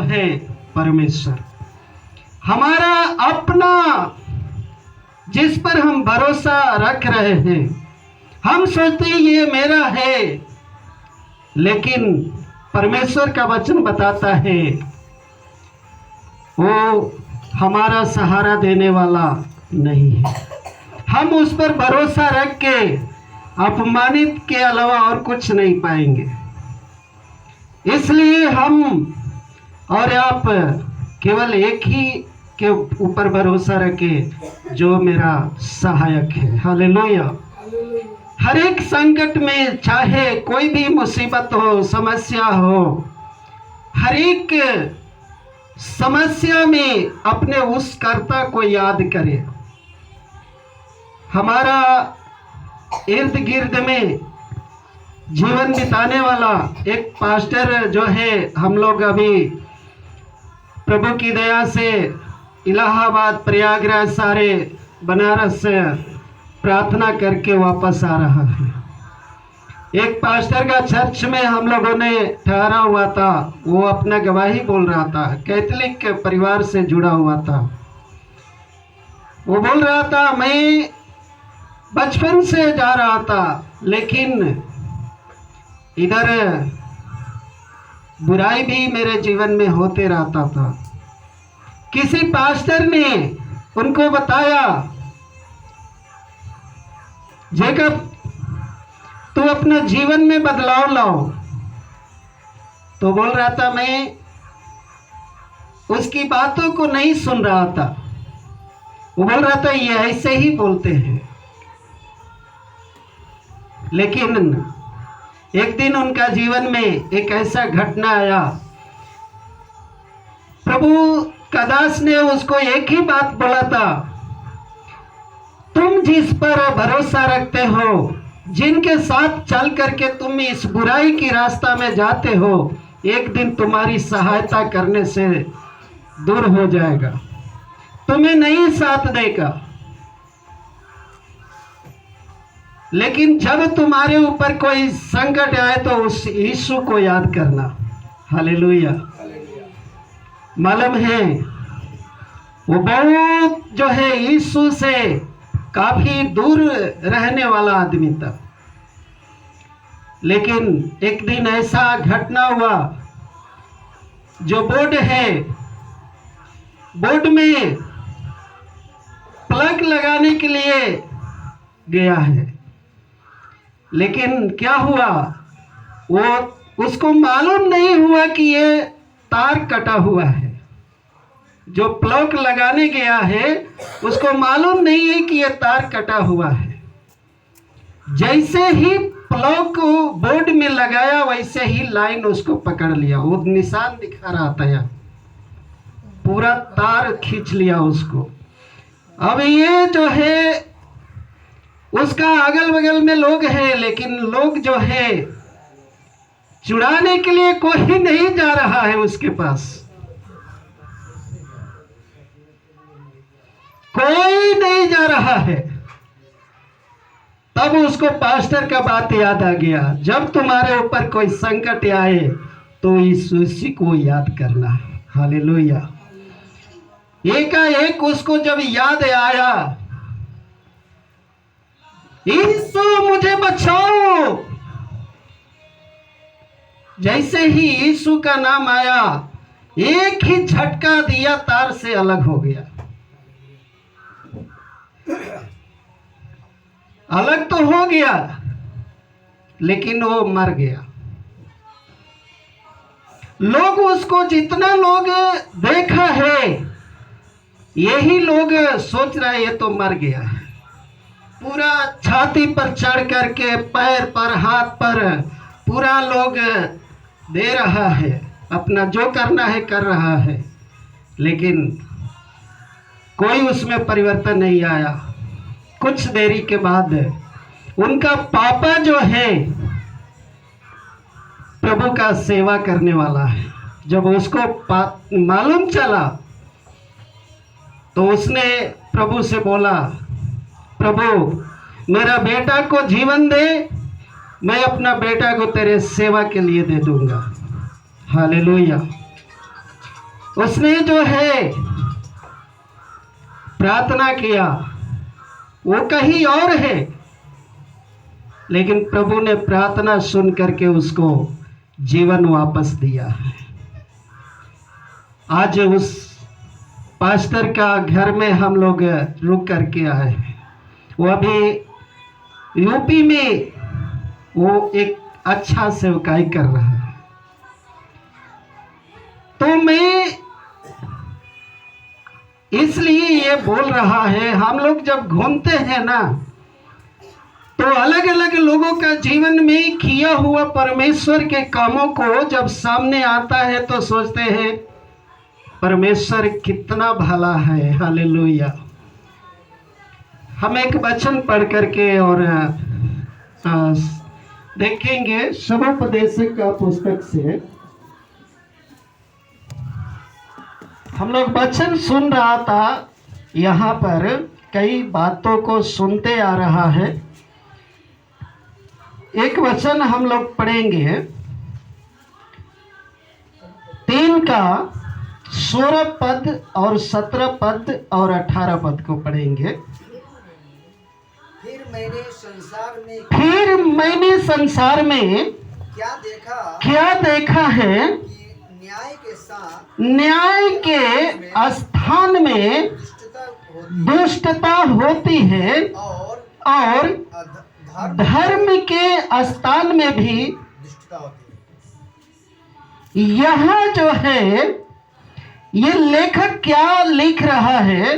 है परमेश्वर, हमारा अपना, जिस पर हम भरोसा रख रहे हैं। हम सोचते हैं ये मेरा है, लेकिन परमेश्वर का वचन बताता है वो हमारा सहारा देने वाला नहीं है। हम उस पर भरोसा रख के अपमानित के अलावा और कुछ नहीं पाएंगे। इसलिए हम और आप केवल एक ही के ऊपर भरोसा रखें, जो मेरा सहायक है। हालेलुया। हर एक संकट में, चाहे कोई भी मुसीबत हो, समस्या हो, हर एक समस्या में अपने उस कर्ता को याद करें। हमारा इर्द गिर्द में जीवन बिताने वाला एक पास्टर जो है, हम लोग अभी प्रभु की दया से इलाहाबाद, प्रयागराज, सारे बनारस से प्रार्थना करके वापस आ रहा है। एक पास्टर का चर्च में हम लोगों ने ठहरा हुआ था। वो अपना गवाही बोल रहा था, कैथोलिक परिवार से जुड़ा हुआ था। वो बोल रहा था, मैं बचपन से जा रहा था, लेकिन इधर बुराई भी मेरे जीवन में होते रहता था। किसी पास्टर ने उनको बताया, जेकब तू अपना जीवन में बदलाव लाओ। तो बोल रहा था, मैं उसकी बातों को नहीं सुन रहा था। वो बोल रहा था, ये ऐसे ही बोलते हैं। लेकिन एक दिन उनका जीवन में एक ऐसा घटना आया, प्रभु का दास ने उसको एक ही बात बोला था, तुम जिस पर भरोसा रखते हो, जिनके साथ चल करके तुम इस बुराई की रास्ता में जाते हो, एक दिन तुम्हारी सहायता करने से दूर हो जाएगा, तुम्हें नहीं साथ देगा। लेकिन जब तुम्हारे ऊपर कोई संकट आए तो उस यीशु को याद करना। हालेलुया। मालूम है वो बहुत जो है यीशु से काफी दूर रहने वाला आदमी था। लेकिन एक दिन ऐसा घटना हुआ, जो बोर्ड है, बोर्ड में प्लग लगाने के लिए गया है, लेकिन क्या हुआ, वो उसको मालूम नहीं हुआ कि ये तार कटा हुआ है। जो प्लग लगाने गया है उसको मालूम नहीं है कि ये तार कटा हुआ है। जैसे ही प्लग को बोर्ड में लगाया, वैसे ही लाइन उसको पकड़ लिया। वो निशान दिखा रहा था यहाँ, पूरा तार खींच लिया उसको। अब ये जो है, उसका अगल बगल में लोग हैं, लेकिन लोग जो है छुड़ाने के लिए कोई नहीं जा रहा है उसके पास, कोई नहीं जा रहा है। तब उसको पास्टर का बात याद आ गया, जब तुम्हारे ऊपर कोई संकट आए तो यीशु को याद करना। हालेलुया। एकाएक उसको जब याद आया, यीशु मुझे बचाओ, जैसे ही यीशु का नाम आया, एक ही झटका दिया, तार से अलग हो गया। अलग तो हो गया, लेकिन वो मर गया। लोग उसको, जितना लोग देखा है, यही लोग सोच रहे ये तो मर गया है। पूरा छाती पर चढ़ करके, पैर पर, हाथ पर पूरा लोग दे रहा है, अपना जो करना है कर रहा है, लेकिन कोई उसमें परिवर्तन नहीं आया। कुछ देरी के बाद उनका पापा जो है, प्रभु का सेवा करने वाला है, जब उसको मालूम चला तो उसने प्रभु से बोला, प्रभु मेरा बेटा को जीवन दे, मैं अपना बेटा को तेरे सेवा के लिए दे दूंगा। हालेलुया। उसने जो है प्रार्थना किया, वो कहीं और है, लेकिन प्रभु ने प्रार्थना सुन करके उसको जीवन वापस दिया है। आज उस पास्टर का घर में हम लोग रुक करके आए हैं। वो अभी यूपी में वो एक अच्छा सेवकाई कर रहा है। तो मैं इसलिए ये बोल रहा है, हम लोग जब घूमते हैं ना, तो अलग अलग लोगों का जीवन में किया हुआ परमेश्वर के कामों को जब सामने आता है तो सोचते हैं परमेश्वर कितना भला है। हालेलुया। हम एक वचन पढ़ करके और देखेंगे शुभोपदेशक का पुस्तक से। हम लोग वचन सुन रहा था, यहाँ पर कई बातों को सुनते आ रहा है। एक वचन हम लोग पढ़ेंगे 3 का 16 पद और 17 पद और 18 पद को पढ़ेंगे। फिर मैंने संसार में क्या देखा है कि न्याय के स्थान में दुष्टता होती है और धर्म के स्थान में भी दुष्टता होती है। यहाँ जो है ये लेखक क्या लिख रहा है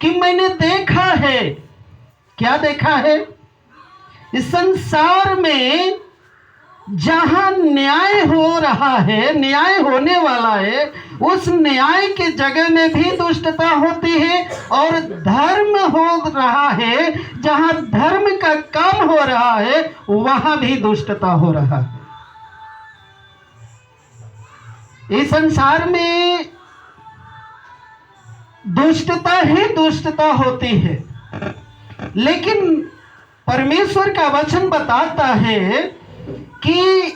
कि मैंने देखा है। क्या देखा है? इस संसार में जहां न्याय हो रहा है, न्याय होने वाला है, उस न्याय के जगह में भी दुष्टता होती है, और धर्म हो रहा है, जहां धर्म का काम हो रहा है वहां भी दुष्टता हो रहा है। इस संसार में दुष्टता ही दुष्टता होती है, लेकिन परमेश्वर का वचन बताता है कि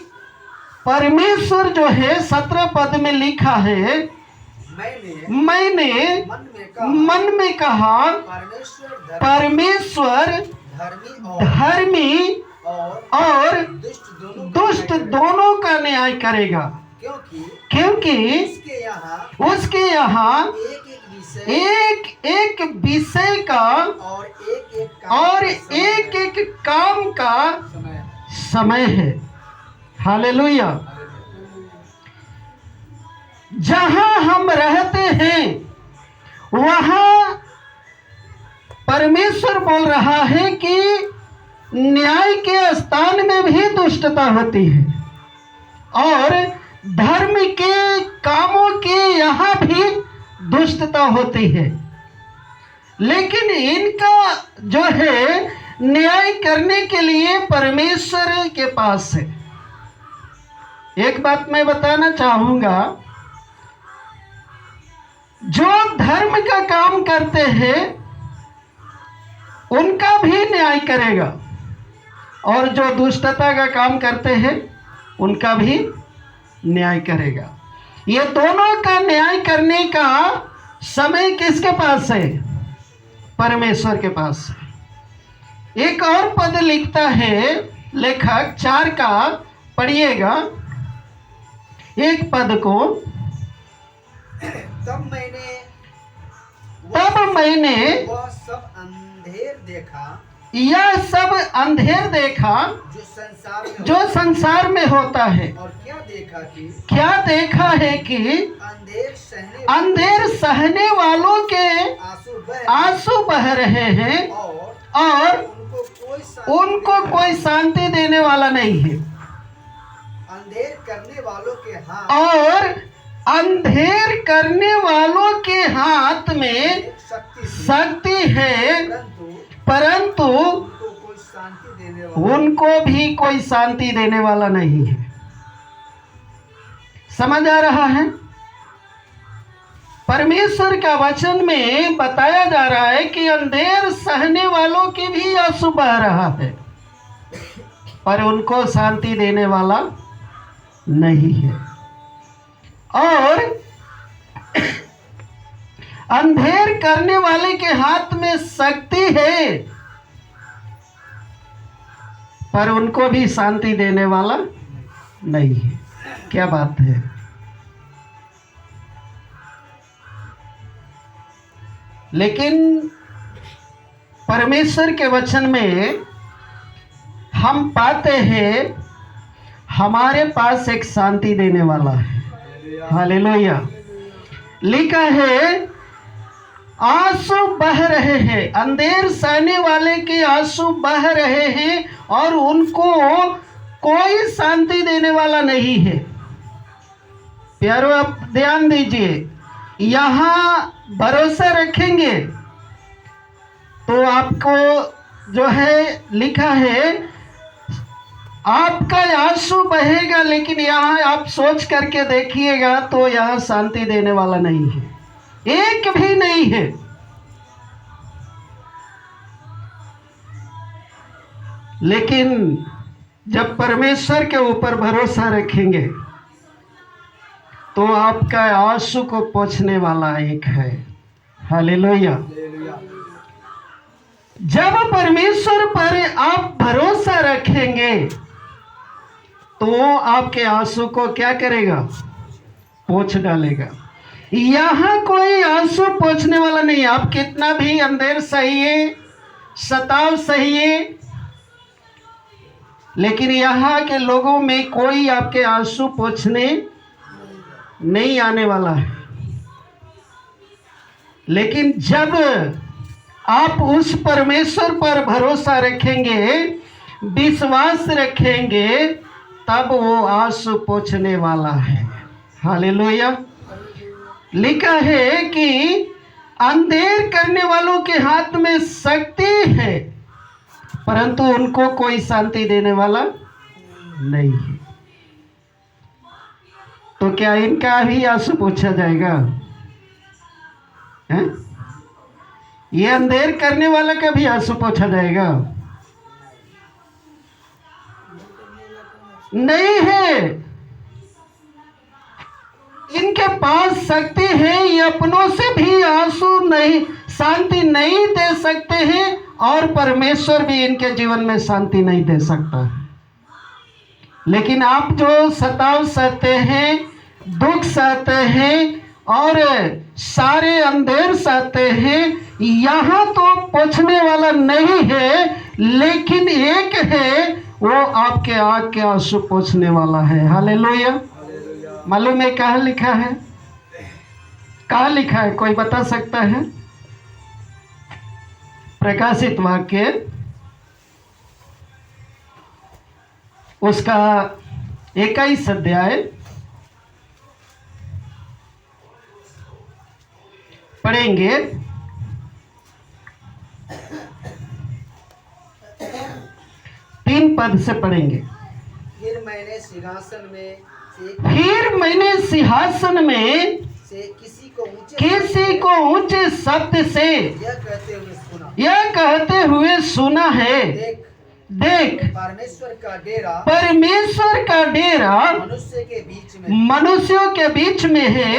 परमेश्वर जो है 17 पद में लिखा है, मैंने मन में कहा परमेश्वर धर्मी और दुष्ट दोनों का न्याय करेगा, क्योंकि उसके यहाँ एक एक विषय का और एक एक काम का समय है। हालेलुया। जहां हम रहते हैं वहां परमेश्वर बोल रहा है कि न्याय के स्थान में भी दुष्टता होती है और धर्म के कामों के यहाँ भी दुष्टता होती है, लेकिन इनका जो है न्याय करने के लिए परमेश्वर के पास है। एक बात मैं बताना चाहूंगा, जो धर्म का काम करते हैं उनका भी न्याय करेगा, और जो दुष्टता का काम करते हैं उनका भी न्याय करेगा। ये दोनों का न्याय करने का समय किसके पास है? परमेश्वर के पास है। एक और पद लिखता है लेखक 4 का, पढ़िएगा एक पद को। तब मैंने वह सब अंधेर देखा जो संसार में होता है, और क्या देखा है कि अंधेर सहने वालों के आंसू बह रहे हैं और उनको कोई शांति देने वाला नहीं है, अंधेर करने वालों के हाथ और अंधेर करने वालों के हाथ में शक्ति है, परंतु उनको भी कोई शांति देने वाला नहीं है। समझ आ रहा है? परमेश्वर का वचन में बताया जा रहा है कि अंधेर सहने वालों की भी आंसू बह रहा है, पर उनको शांति देने वाला नहीं है। और अंधेर करने वाले के हाथ में शक्ति है, पर उनको भी शांति देने वाला नहीं है। क्या बात है। लेकिन परमेश्वर के वचन में हम पाते हैं हमारे पास एक शांति देने वाला है। हालेलुया। लिखा है आंसू बह रहे हैं, अंधेर सहने वाले के आंसू बह रहे हैं और उनको कोई शांति देने वाला नहीं है। प्यारो आप ध्यान दीजिए, यहाँ भरोसा रखेंगे तो आपको जो है लिखा है आपका आंसू बहेगा, लेकिन यहाँ आप सोच करके देखिएगा तो यहाँ शांति देने वाला नहीं है, एक भी नहीं है। लेकिन जब परमेश्वर के ऊपर भरोसा रखेंगे तो आपका आंसू को पोंछने वाला एक है। हालेलुया। जब परमेश्वर पर आप भरोसा रखेंगे तो आपके आंसू को क्या करेगा? पोंछ डालेगा। यहाँ कोई आंसू पोंछने वाला नहीं। आप कितना भी अंधेर सहिए, सताव सहिए, लेकिन यहाँ के लोगों में कोई आपके आंसू पोंछने नहीं आने वाला है। लेकिन जब आप उस परमेश्वर पर भरोसा रखेंगे, विश्वास रखेंगे, तब वो आंसू पोंछने वाला है। हालेलुया। लिखा है कि अंधेर करने वालों के हाथ में शक्ति है, परंतु उनको कोई शांति देने वाला नहीं है। तो क्या इनका भी आंसू पोंछा जाएगा? हैं? ये अंधेर करने वाला का भी आंसू पोंछा जाएगा? नहीं है। इनके पास शक्ति है, ये अपनों से भी आंसू नहीं, शांति नहीं दे सकते हैं, और परमेश्वर भी इनके जीवन में शांति नहीं दे सकता है। लेकिन आप जो सताव सहते हैं, दुख सहते हैं और सारे अंधेर सहते हैं, यहाँ तो पोंछने वाला नहीं है, लेकिन एक है, वो आपके आँख के आंसू पोंछने वाला है। हालेलुया। मालूम है कहाँ लिखा है? कहाँ लिखा है? कोई बता सकता है? प्रकाशित वाक्य उसका 21 अध्याय पढ़ेंगे। 3 पद से पढ़ेंगे। फिर मैंने सिंहासन में से किसी को ऊंचे शब्द से यह कहते हुए सुना है, देख परमेश्वर का डेरा मनुष्यों के बीच में है,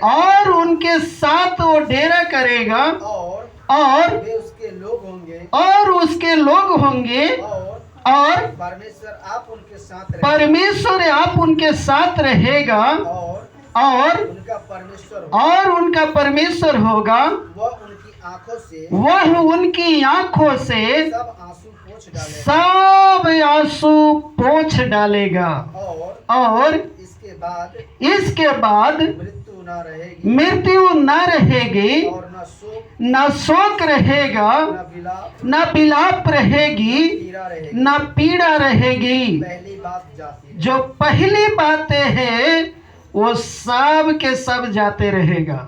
और उनके साथ वो डेरा करेगा, और उसके लोग होंगे, और परमेश्वर आप उनके साथ रहेगा, और उनका परमेश्वर होगा। वह उनकी आंखों से सब आंसू पोंछ डालेगा, और इसके बाद मृत्यु न रहेगी, न शोक रहेगा, न विलाप रहेगी, न पीड़ा रहेगी। जो पहली बातें हैं वो सब के सब जाते रहेगा।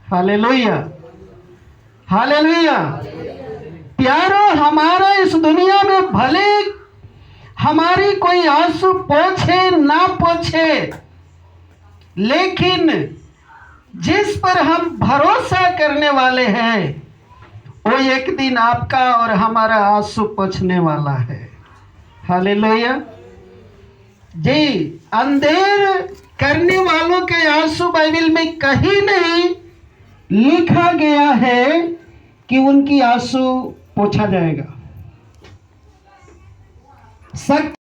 हालेलुया। हालेलुया। प्यारो, हमारा इस दुनिया में भले हमारी कोई आंसू पोंछे ना पोंछे, लेकिन जिस पर हम भरोसा करने वाले हैं वो एक दिन आपका और हमारा आंसू पोंछने वाला है। हालेलुया जी। अंधेर करने वालों के आंसू बाइबल में कहीं नहीं लिखा गया है कि उनकी आंसू पोंछा जाएगा। सख्त